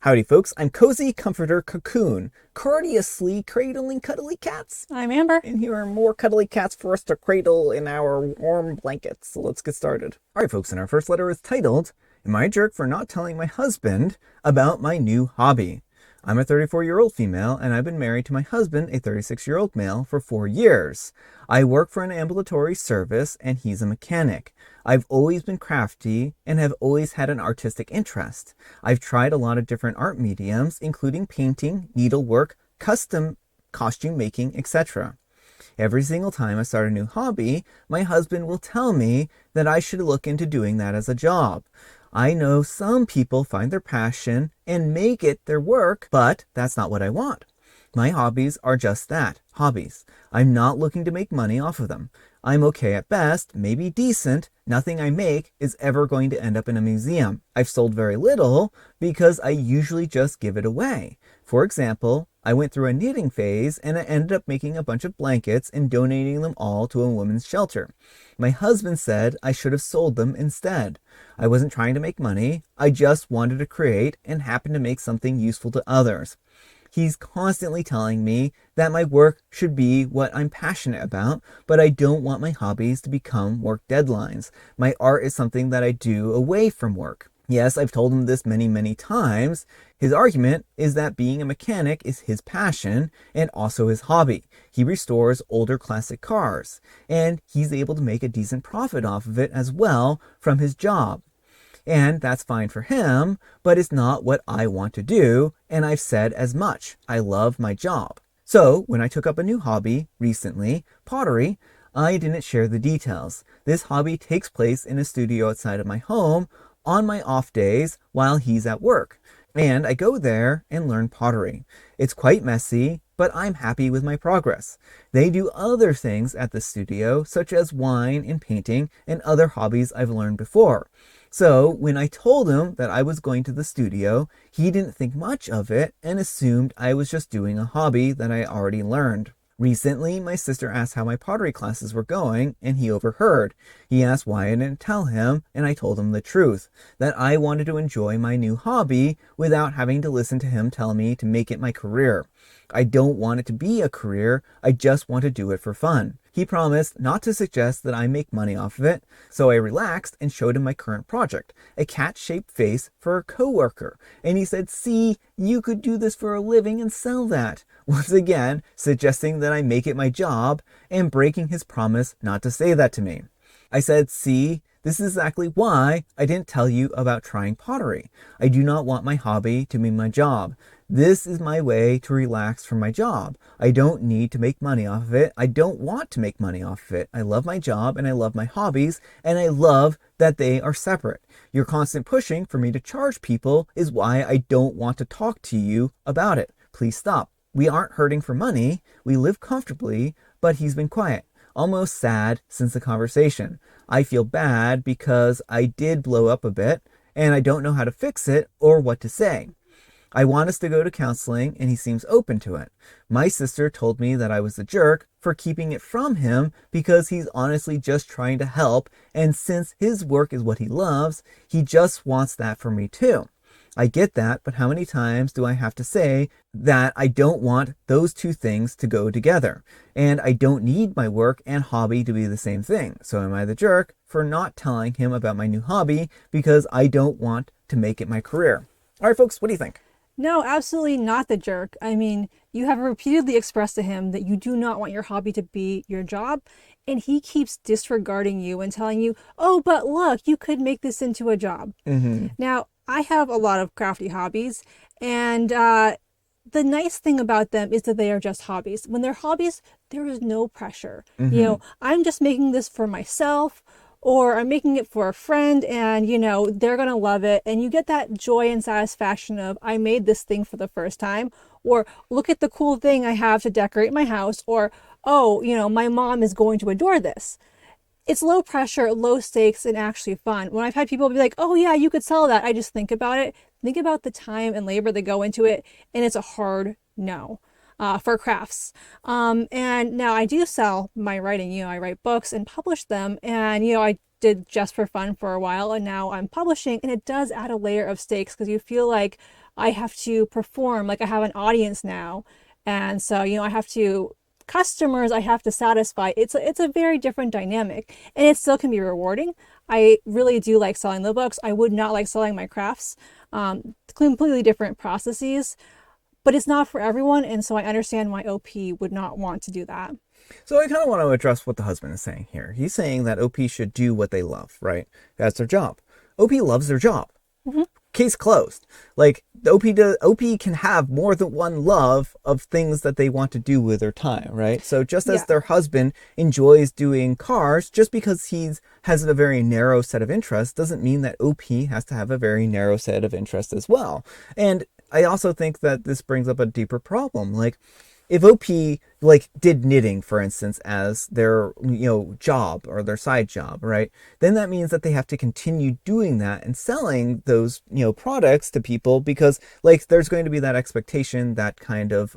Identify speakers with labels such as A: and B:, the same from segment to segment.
A: Howdy folks, I'm Cozy Comforter Cocoon, courteously cradling cuddly cats.
B: I'm Amber.
A: And here are more cuddly cats for us to cradle in our warm blankets. So let's get started. Alright folks, and our first letter is titled, Am I a Jerk for Not Telling My Husband About My New Hobby? I'm a 34-year-old female, and I've been married to my husband, a 36-year-old male, for 4 years. I work for an ambulatory service, and he's a mechanic. I've always been crafty and have always had an artistic interest. I've tried a lot of different art mediums, including painting, needlework, custom costume making, etc. Every single time I start a new hobby, my husband will tell me that I should look into doing that as a job. I know some people find their passion and make it their work, but that's not what I want. My hobbies are just that, hobbies. I'm not looking to make money off of them. I'm okay at best, maybe decent. Nothing I make is ever going to end up in a museum. I've sold very little because I usually just give it away. For example, I went through a knitting phase and I ended up making a bunch of blankets and donating them all to a women's shelter. My husband said I should have sold them instead. I wasn't trying to make money. I just wanted to create and happened to make something useful to others. He's constantly telling me that my work should be what I'm passionate about, but I don't want my hobbies to become work deadlines. My art is something that I do away from work. Yes, I've told him this many times. His argument is that being a mechanic is his passion and also his hobby. He restores older classic cars, and he's able to make a decent profit off of it as well from his job. And that's fine for him, but it's not what I want to do, and I've said as much. I love my job. So, when I took up a new hobby recently, pottery, I didn't share the details. This hobby takes place in a studio outside of my home on my off days while he's at work. And I go there and learn pottery. It's quite messy, but I'm happy with my progress. They do other things at the studio, such as wine and painting and other hobbies I've learned before. So when I told him that I was going to the studio, he didn't think much of it and assumed I was just doing a hobby that I already learned. Recently, my sister asked how my pottery classes were going, and he overheard. He asked why I didn't tell him, and I told him the truth, that I wanted to enjoy my new hobby without having to listen to him tell me to make it my career. I don't want it to be a career, I just want to do it for fun. He promised not to suggest that I make money off of it, so I relaxed and showed him my current project, a cat-shaped face for a coworker, and he said, "See, you could do this for a living and sell that." Once again, suggesting that I make it my job and breaking his promise not to say that to me. I said, "See, this is exactly why I didn't tell you about trying pottery. I do not want my hobby to be my job. This is my way to relax from my job. I don't need to make money off of it. I don't want to make money off of it. I love my job and I love my hobbies and I love that they are separate. Your constant pushing for me to charge people is why I don't want to talk to you about it. Please stop. We aren't hurting for money. We live comfortably, but he's been quiet, almost sad since the conversation. I feel bad because I did blow up a bit and I don't know how to fix it or what to say. I want us to go to counseling and he seems open to it. My sister told me that I was a jerk for keeping it from him because he's honestly just trying to help, and since his work is what he loves, he just wants that for me too. I get that, but how many times do I have to say that I don't want those two things to go together? And I don't need my work and hobby to be the same thing. So am I the jerk for not telling him about my new hobby because I don't want to make it my career? All right, folks, what do you think?
B: No, absolutely not the jerk. I mean, you have repeatedly expressed to him that you do not want your hobby to be your job, and he keeps disregarding you and telling you, "Oh, but look, you could make this into a job." Now, I have a lot of crafty hobbies, and the nice thing about them is that they are just hobbies. When they're hobbies, there is no pressure. I'm just making this for myself, or I'm making it for a friend and, they're going to love it. And you get that joy and satisfaction of, I made this thing for the first time, or look at the cool thing I have to decorate my house, or, oh, my mom is going to adore this. It's low pressure, low stakes, and actually fun. When I've had people be like, "Oh yeah, you could sell that," I just think about it. Think about the time and labor that go into it, and it's a hard no. For crafts. And now I do sell my writing. I write books and publish them, and I did just for fun for a while, and now I'm publishing, and it does add a layer of stakes because you feel like I have to perform, like I have an audience now. And so, I have to customers I have to satisfy. It's a very different dynamic, and it still can be rewarding. I really do like selling the books. I would not like selling my crafts. Completely different processes, but it's not for everyone, and so I understand why OP would not want to do that.
A: So I kind of want to address what the husband is saying here. He's saying that OP should do what they love, right? That's their job. OP loves their job.
B: Mm-hmm.
A: Case closed. Like the OP can have more than one love of things that they want to do with their time, right? So just as their husband enjoys doing cars, just because he's has a very narrow set of interests doesn't mean that OP has to have a very narrow set of interests as well. And I also think that this brings up a deeper problem. Like if OP like did knitting, for instance, as their job or their side job, right? Then that means that they have to continue doing that and selling those products to people, because like there's going to be that expectation, that kind of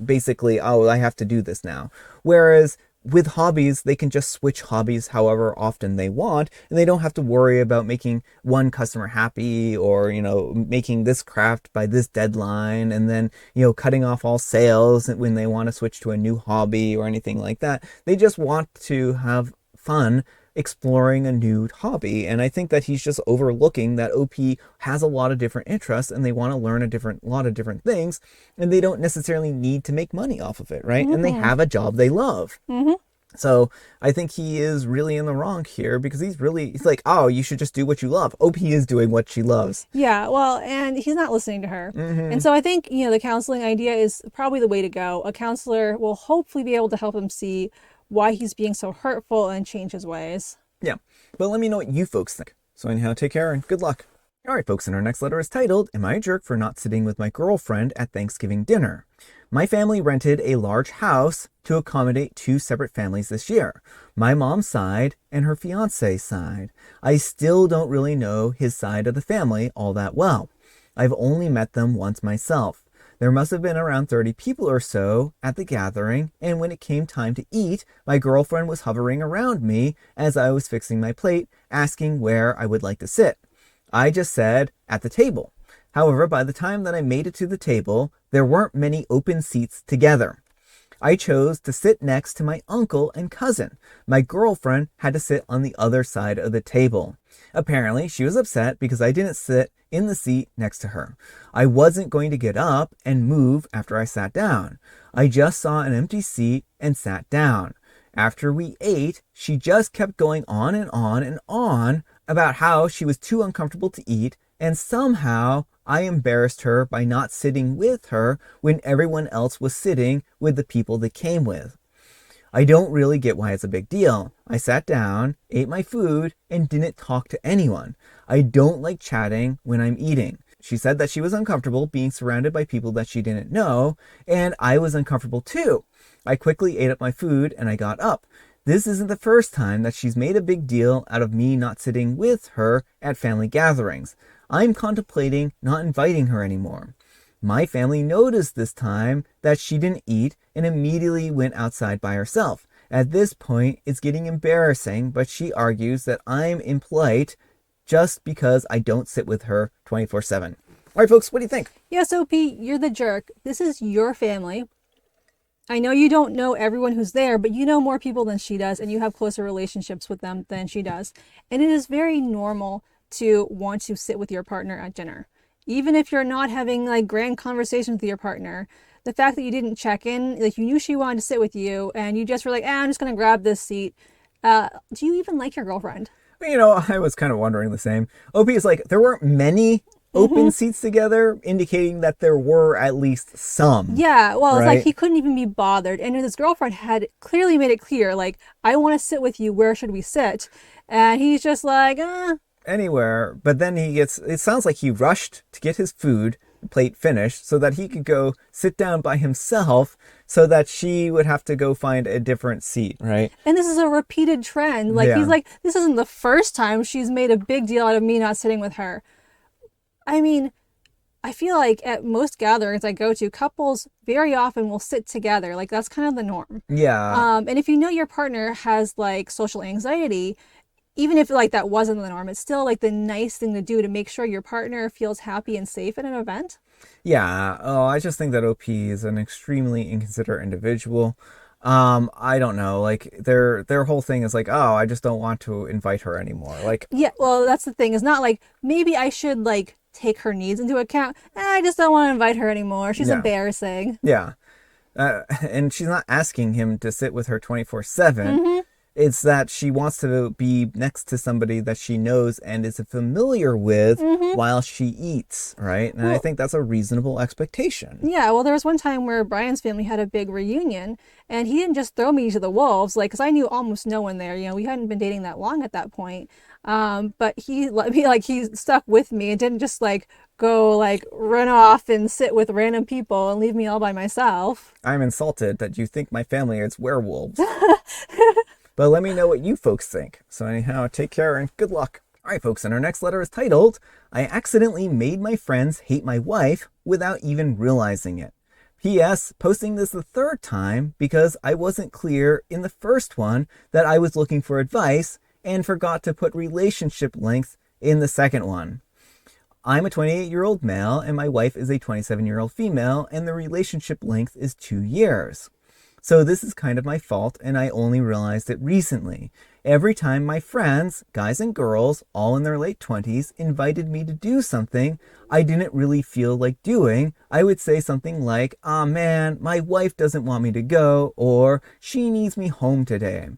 A: basically, oh, I have to do this now. Whereas with hobbies, they can just switch hobbies however often they want, and they don't have to worry about making one customer happy or, making this craft by this deadline and then, cutting off all sales when they want to switch to a new hobby or anything like that. They just want to have fun exploring a new hobby. And I think that he's just overlooking that OP has a lot of different interests and they want to learn a lot of different things, and they don't necessarily need to make money off of it, right?
B: Mm-hmm.
A: And they have a job they love.
B: Mm-hmm.
A: So I think he is really in the wrong here, because he's like, oh, you should just do what you love. OP is doing what she loves.
B: Yeah, well, and he's not listening to her.
A: Mm-hmm.
B: And so I think, the counseling idea is probably the way to go. A counselor will hopefully be able to help him see why he's being so hurtful and change his ways.
A: Yeah, but let me know what you folks think. So anyhow, take care and good luck. All right, folks, and our next letter is titled, Am I a Jerk for Not Sitting with My Girlfriend at Thanksgiving Dinner? My family rented a large house to accommodate 2 separate families this year, my mom's side and her fiance's side. I still don't really know his side of the family all that well. I've only met them once myself. There must have been around 30 people or so at the gathering, and when it came time to eat, my girlfriend was hovering around me as I was fixing my plate, asking where I would like to sit. I just said, at the table. However, by the time that I made it to the table, there weren't many open seats together. I chose to sit next to my uncle and cousin. My girlfriend had to sit on the other side of the table. Apparently, she was upset because I didn't sit in the seat next to her. I wasn't going to get up and move after I sat down. I just saw an empty seat and sat down. After we ate, she just kept going on and on and on about how she was too uncomfortable to eat, and somehow I embarrassed her by not sitting with her when everyone else was sitting with the people they came with. I don't really get why it's a big deal. I sat down, ate my food, and didn't talk to anyone. I don't like chatting when I'm eating. She said that she was uncomfortable being surrounded by people that she didn't know, and I was uncomfortable too. I quickly ate up my food and I got up. This isn't the first time that she's made a big deal out of me not sitting with her at family gatherings. I'm contemplating not inviting her anymore. My family noticed this time that she didn't eat and immediately went outside by herself. At this point, it's getting embarrassing, but she argues that I'm impolite just because I don't sit with her 24/7. All right, folks, what do you think?
B: Yes, OP, you're the jerk. This is your family. I know you don't know everyone who's there, but you know more people than she does, and you have closer relationships with them than she does. And it is very normal to want to sit with your partner at dinner. Even if you're not having like grand conversations with your partner, the fact that you didn't check in, like you knew she wanted to sit with you and you just were like, I'm just going to grab this seat. Do you even like your girlfriend?
A: I was kind of wondering the same. OP is like, there weren't many open seats together, indicating that there were at least some.
B: Yeah, well, it's
A: right?
B: like he couldn't even be bothered. And his girlfriend had clearly made it clear, like, I want to sit with you. Where should we sit? And he's just like,
A: anywhere. But then it sounds like he rushed to get his food plate finished so that he could go sit down by himself so that she would have to go find a different seat, right?
B: And this is a repeated trend. Like, he's like, this isn't the first time she's made a big deal out of me not sitting with her. I mean, I feel like at most gatherings I go to, couples very often will sit together. Like, that's kind of the norm.
A: Yeah.
B: And if you know your partner has like social anxiety, even if like that wasn't the norm, it's still like the nice thing to do to make sure your partner feels happy and safe at an event.
A: Yeah, oh, I just think that OP is an extremely inconsiderate individual. I don't know, like their whole thing is like, oh, I just don't want to invite her anymore. Like,
B: Yeah, well, that's the thing. It's not like maybe I should like take her needs into account. I just don't want to invite her anymore. She's
A: yeah,
B: embarrassing.
A: yeah. And she's not asking him to sit with her 24/7.
B: Mm-hmm.
A: It's that she wants to be next to somebody that she knows and is familiar with
B: Mm-hmm.
A: while she eats, right? And I
B: Well,
A: think that's a reasonable expectation.
B: yeah, well, there was one time where Brian's family had a big reunion, and he didn't just throw me to the wolves, like, because I knew almost no one there. You know, we hadn't been dating that long at that point. But he let me, like, he stuck with me and didn't just, like, go, like, run off and sit with random people and leave me all by myself.
A: I'm insulted that you think my family is werewolves. But let me know what you folks think. So anyhow, take care and good luck. All right, folks, and our next letter is titled, I accidentally made my friends hate my wife without even realizing it. P.S. Posting this the third time because I wasn't clear in the first one that I was looking for advice and forgot to put relationship length in the second one. I'm a 28-year-old male and my wife is a 27-year-old female and the relationship length is 2 years. So this is kind of my fault and I only realized it recently. Every time my friends, guys and girls, all in their late 20s, invited me to do something I didn't really feel like doing, I would say something like, "Aw man, my wife doesn't want me to go," or "she needs me home today."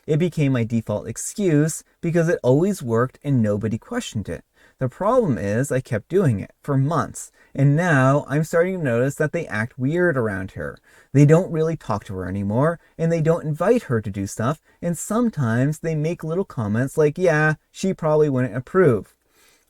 A: It became my default excuse because it always worked and nobody questioned it. The problem is I kept doing it for months, and now I'm starting to notice that they act weird around her. They don't really talk to her anymore, and they don't invite her to do stuff, and sometimes they make little comments like, yeah, she probably wouldn't approve.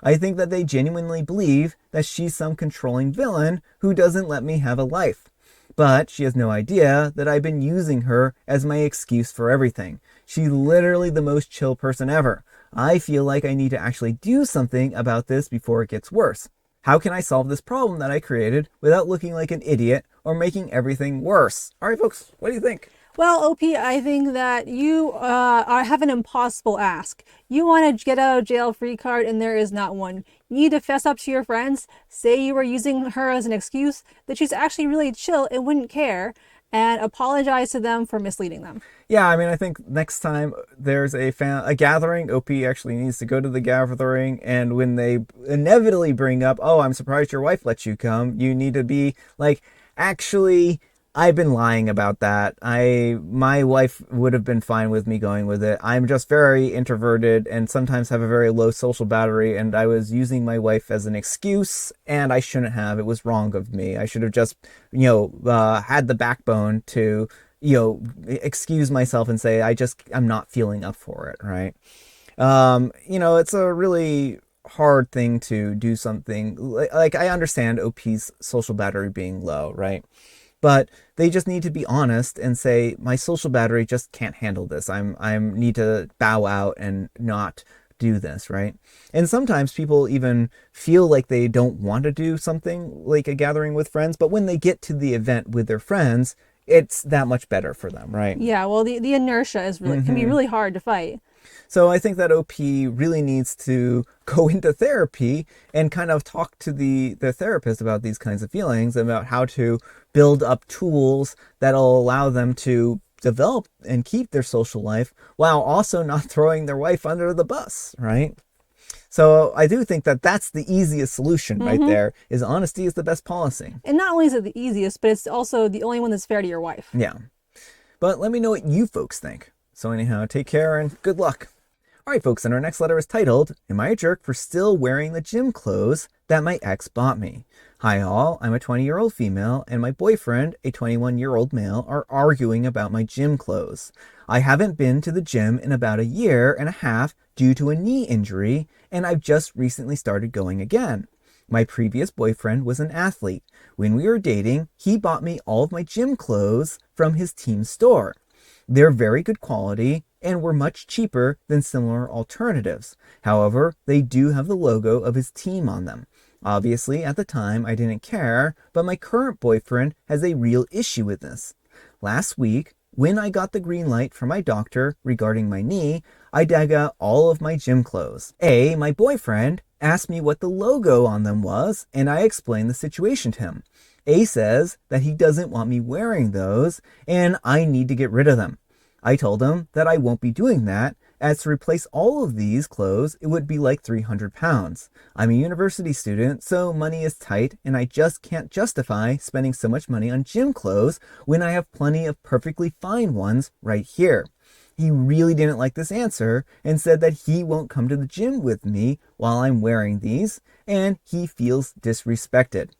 A: I think that they genuinely believe that she's some controlling villain who doesn't let me have a life. But she has no idea that I've been using her as my excuse for everything. She's literally the most chill person ever. I feel like I need to actually do something about this before it gets worse. How can I solve this problem that I created without looking like an idiot or making everything worse? All right, folks, what do you think?
B: Well, OP, I think that you have an impossible ask. You want to get out of jail free card, and there is not one. You need to fess up to your friends, say you were using her as an excuse, that she's actually really chill and wouldn't care, and apologize to them for misleading them.
A: Yeah, I mean, I think next time there's a gathering, OP actually needs to go to the gathering, and when they inevitably bring up, "Oh, I'm surprised your wife let you come," you need to be like, "Actually, I've been lying about that. My wife would have been fine with me going with it. I'm just very introverted and sometimes have a very low social battery, and I was using my wife as an excuse, and I shouldn't have. It was wrong of me. I should have just, had the backbone to, excuse myself and say, I'm not feeling up for it," right? It's a really hard thing to do something. Like, I understand OP's social battery being low, right? But they just need to be honest and say, my social battery just can't handle this. I need to bow out and not do this, right? And sometimes people even feel like they don't want to do something like a gathering with friends, but when they get to the event with their friends, it's that much better for them, right?
B: Yeah, well, the inertia is really can be really hard to fight.
A: So I think that OP really needs to go into therapy and kind of talk to the therapist about these kinds of feelings, about how to build up tools that'll allow them to develop and keep their social life while also not throwing their wife under the bus, right? So I do think that that's the easiest solution right there, is honesty is the best policy.
B: And not only is it the easiest, but it's also the only one that's fair to your wife.
A: Yeah. But let me know what you folks think. So anyhow, take care and good luck. All right, folks, and our next letter is titled, Am I a Jerk for Still Wearing the Gym Clothes That My Ex Bought Me? Hi all, I'm a 20-year-old female and my boyfriend, a 21-year-old male, are arguing about my gym clothes. I haven't been to the gym in about a year and a half due to a knee injury, and I've just recently started going again. My previous boyfriend was an athlete. When we were dating, he bought me all of my gym clothes from his team store. They're very good quality and were much cheaper than similar alternatives. However, they do have the logo of his team on them. Obviously, at the time, I didn't care, but my current boyfriend has a real issue with this. Last week, When I got the green light from my doctor regarding my knee, I dug out all of my gym clothes. A, my boyfriend, asked me what the logo on them was, and I explained the situation to him. A says that he doesn't want me wearing those, and I need to get rid of them. I told him that I won't be doing that, as to replace all of these clothes, it would be like 300 pounds. I'm a university student, so money is tight, and I just can't justify spending so much money on gym clothes when I have plenty of perfectly fine ones right here. He really didn't like this answer and said that he won't come to the gym with me while I'm wearing these, and he feels disrespected.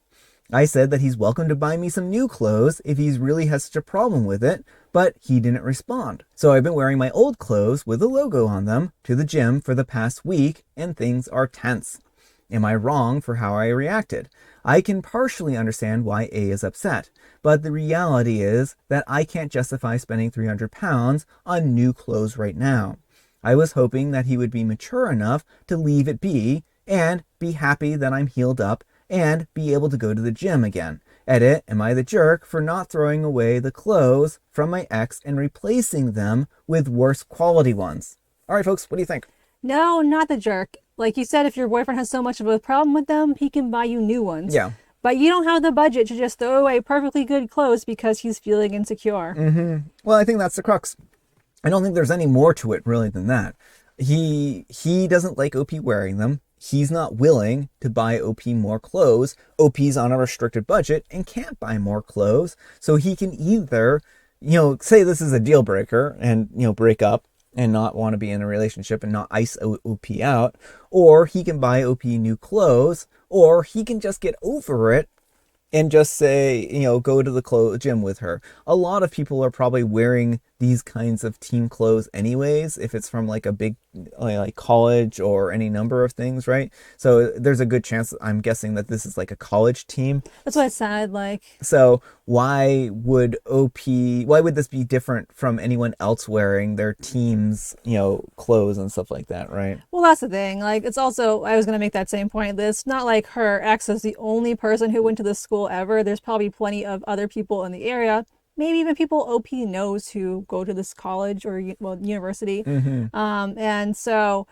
A: I said that he's welcome to buy me some new clothes if he really has such a problem with it, but he didn't respond. So I've been wearing my old clothes with a logo on them to the gym for the past week, and things are tense. Am I wrong for how I reacted? I can partially understand why A is upset, but the reality is that I can't justify spending 300 pounds on new clothes right now. I was hoping that he would be mature enough to leave it be and be happy that I'm healed up and be able to go to the gym again. Edit, am I the jerk for not throwing away the clothes from my ex and replacing them with worse quality ones? All right, folks, what do you think?
B: No, not the jerk. Like you said, if your boyfriend has so much of a problem with them, he can buy you new ones.
A: Yeah.
B: But you don't have the budget to just throw away perfectly good clothes because he's feeling insecure.
A: Well, I think that's the crux. I don't think there's any more to it really than that. He doesn't like OP wearing them. He's not willing to buy OP more clothes. OP's on a restricted budget and can't buy more clothes. So he can either, say this is a deal breaker and, break up and not want to be in a relationship and not ice OP out, or he can buy OP new clothes, or he can just get over it and just say, go to the gym with her. A lot of people are probably wearing these kinds of team clothes anyways, if it's from like a big like college or any number of things, right? So there's a good chance, I'm guessing, that this is like a college team.
B: That's what it sounded like.
A: So why would this be different from anyone else wearing their team's, clothes and stuff like that, right?
B: Well, that's the thing. Like, it's also, I was going to make that same point. It's not like her ex is the only person who went to this school ever. There's probably plenty of other people in the area, maybe even people OP knows who go to this college or, university. And so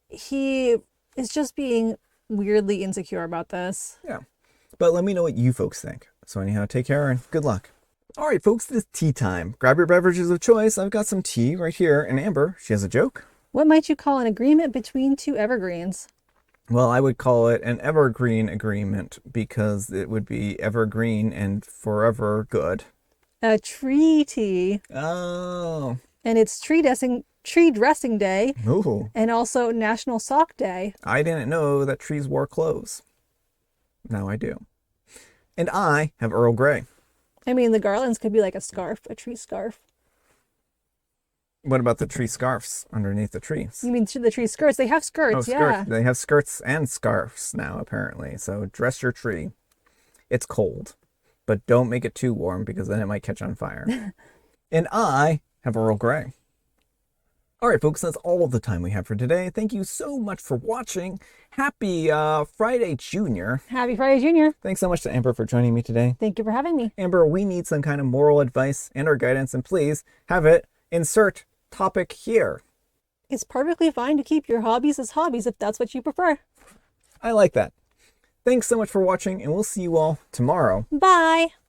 B: he is just being weirdly insecure about this.
A: Yeah. But let me know what you folks think. So anyhow, take care and good luck. All right, folks, it is tea time. Grab your beverages of choice. I've got some tea right here. And Amber, she has a joke.
B: What might you call an agreement between two evergreens?
A: Well, I would call it an evergreen agreement because it would be evergreen and forever good.
B: A treaty.
A: Oh.
B: And it's tree dressing day.
A: Ooh.
B: And also National Sock Day.
A: I didn't know that trees wore clothes. Now I do. And I have Earl Grey.
B: I mean, the garlands could be like a scarf, a tree scarf.
A: What about the tree scarves underneath the trees?
B: You mean the tree skirts? They have skirts, yeah.
A: They have skirts and scarves now, apparently. So dress your tree. It's cold, but don't make it too warm because then it might catch on fire. And I have Earl Grey. All right, folks, that's all the time we have for today. Thank you so much for watching. Happy Friday, Junior.
B: Happy Friday, Junior.
A: Thanks so much to Amber for joining me today.
B: Thank you for having me.
A: Amber, we need some kind of moral advice and or guidance, and please have it insert topic here.
B: It's perfectly fine to keep your hobbies as hobbies if that's what you prefer.
A: I like that. Thanks so much for watching, and we'll see you all tomorrow.
B: Bye.